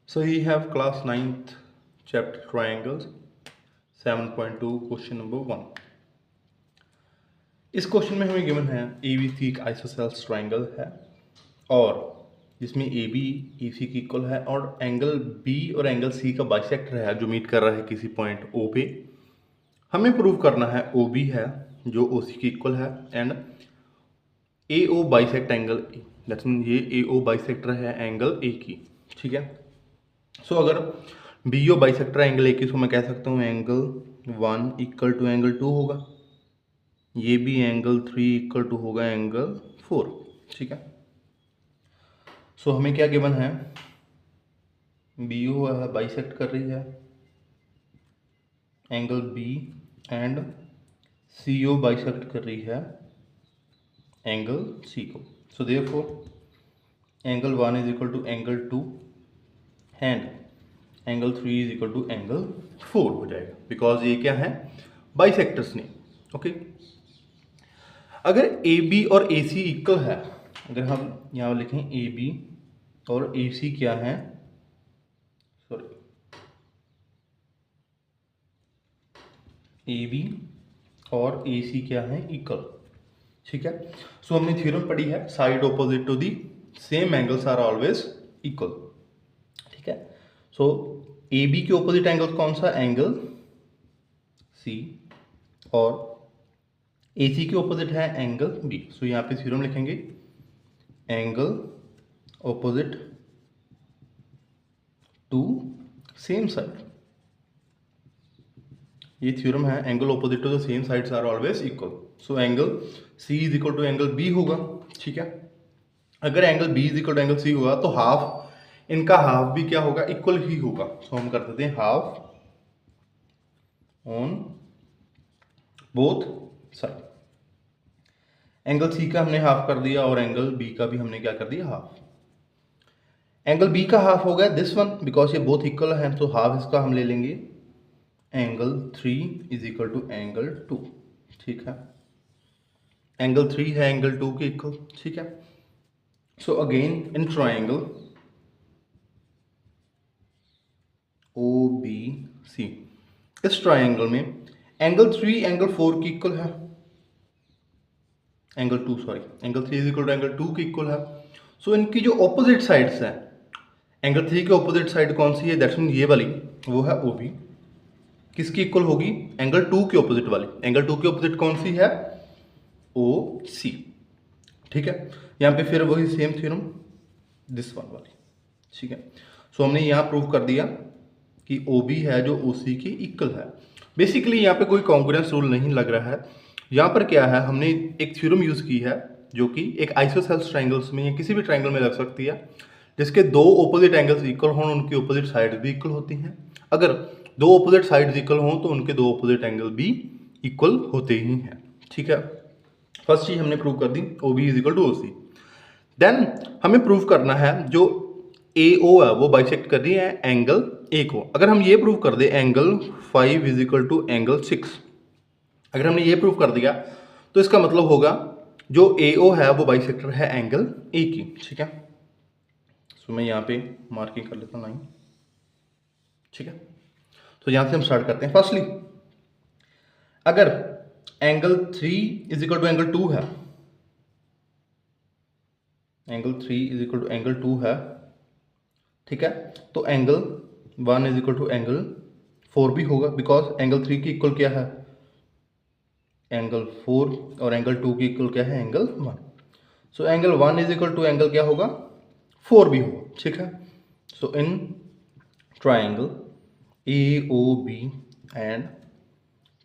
So we have class 9th chapter triangles 7.2 question number 1। इस question में हमें given है ABC एक आइसोसेल्स ट्राइंगल है और जिसमें AB AC की इक्वल है और एंगल B और एंगल C का बाइसेक्टर है जो मीट कर रहा है किसी पॉइंट O पे। हमें प्रूव करना है OB है जो OC की इक्वल है and AO bisect angle A, that's mean ये AO बाइसेक्टर है एंगल A की। ठीक है, सो अगर BO बाइसेक्टर एंगल A की तो मैं कह सकता हूँ एंगल 1 इक्वल टू एंगल 2 होगा, ये भी एंगल 3 इक्वल टू होगा एंगल 4। ठीक है, सो हमें क्या गिवन है, BO है बाइसेक्ट कर रही है angle B and CO bisect कर रही है एंगल C को। So therefore angle 1 is equal to angle 2 and angle 3 is equal to angle 4 हो जाएगा, बिकॉज ये क्या है बाइसेक्टर्स ने। ओके, अगर AB और AC इक्वल है, अगर हम यहाँ लिखें AB और AC क्या है, सॉरी AB और AC क्या है इक्वल। ठीक है, सो हमने थ्योरम पढ़ी है side opposite to the same angles are always equal. ठीक है, सो AB के ऑपोजिट एंगल कौन सा, एंगल C, और AC के ऑपोजिट है एंगल B। सो यहाँ पे थ्योरम लिखेंगे angle opposite to same side. ये थ्योरम है angle opposite to the same sides are always equal. So angle C is equal to angle B होगा। ठीक है, अगर angle B is equal to angle C होगा तो half इनका half भी क्या होगा, इक्वल ही होगा। सो हम कर देते हैं half on both side. Angle C का हमने हाफ कर दिया और एंगल B का भी हमने क्या कर दिया, हाफ। एंगल B का हाफ हो गया दिस वन, बिकॉज ये बोथ इक्वल है तो हाफ इसका हम ले लेंगे angle 3 is equal to angle 2। ठीक है, एंगल 3 है एंगल 2 के इक्वल। ठीक है, so again in triangle OBC, इस ट्राइंगल में एंगल 3 एंगल 4 की इक्वल है, angle 2 sorry angle 3 is equal to angle 2 की इक्वल है। सो इनकी जो ऑपोजिट साइड्स हैं, एंगल 3 की ऑपोजिट साइड कौन सी है, दैट्स मीन ये वाली, वो है OB। किसकी इक्वल होगी, एंगल 2 की ऑपोजिट वाली। एंगल 2 की ऑपोजिट कौन सी है, OC। ठीक है, यहाँ पे फिर वही सेम थ्योरम दिस वन वाली। ठीक है, सो हमने यहाँ प्रूव कर दिया कि OB है जो OC की इक्वल है। बेसिकली यहाँ पे कोई कॉन्ग्रुएंस रूल नहीं लग रहा है। यहाँ पर क्या है, हमने एक थ्योरम यूज की है जो कि एक आइसोसेल्स ट्राइंगल्स में या किसी भी ट्राइंगल में लग सकती है, जिसके दो ऑपोजिट एंगल्स इक्वल हों, उनकी ऑपोजिट साइड्स भी इक्वल होती हैं। अगर दो ऑपोजिट साइड्स इक्वल हों तो उनके दो ऑपोजिट एंगल भी इक्वल होते ही हैं। ठीक है, फर्स्ट चीज हमने प्रूव कर दी OB is equal to OC। Then हमें प्रूव करना है जो AO है वो बाइसेक्ट कर रही है एंगल A को। अगर हम ये प्रूव कर दे angle 5 is equal to angle 6, अगर हमने ये प्रूव कर दिया तो इसका मतलब होगा जो AO है वो बाइसेक्टर है एंगल A की। ठीक है, सो मैं यहाँ पे मार्किंग कर लेता हूँ लाइन। ठीक है, तो यहाँ से हम स्टार्ट करते हैं। फर्स्टली अगर angle 3 is equal to angle 2 है, angle 3 is equal to angle 2 है, ठीक है, तो angle 1 is equal to angle 4 भी होगा, बिकॉज एंगल 3 की इक्वल क्या है, एंगल 4, और एंगल 2 की इक्वल क्या है, angle 1। So angle 1 is equal to angle क्या होगा, 4 भी होगा। ठीक है, so in triangle AOB and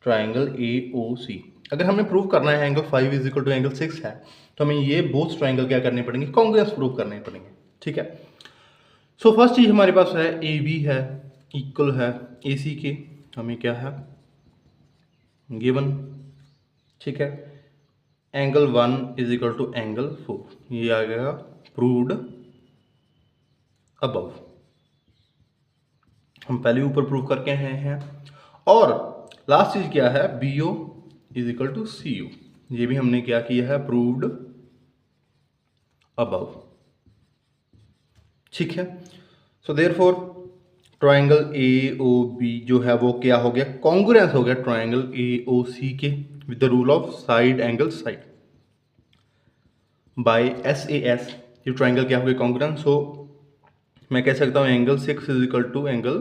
triangle AOC, अगर हमें प्रूव करना है angle 5 is equal to angle 6 है, तो हमें ये बोथ ट्राइंगल क्या करने पड़ेंगे, कॉन्ग्रुएंस प्रूव करने पड़ेंगे। ठीक है, सो फर्स्ट चीज हमारे पास है AB है इक्वल है AC के, हमें क्या है गिवन। ठीक है, angle 1 is equal to angle 4, ये आ गया प्रूव्ड अबव। हम पहले ऊपर प्रूव करके आए हैं। और लास्ट चीज क्या है, BO is equal to CO, ये भी हमने क्या किया है, प्रूव्ड अबव। ठीक है, so therefore triangle A O B जो है वो क्या हो गया, कॉन्ग्रुएंस हो गया ट्रायंगल ए ओ सी के with the rule of side angle side by S A S. ये ट्रायंगल क्या हो गया, कॉन्ग्रुएंस। सो मैं कह सकता हूँ angle 6 is equal to angle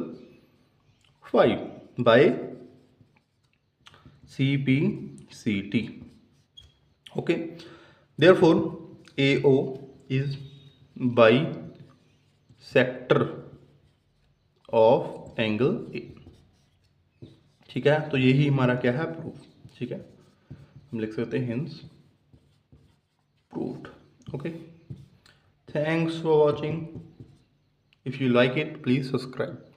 5 by C P C T. Okay, therefore A O is bisector of angle A. ठीक है, तो यही हमारा क्या है, प्रूफ। ठीक है, हम लिख सकते हैं hints proved. Okay, thanks for watching. If you like it please subscribe.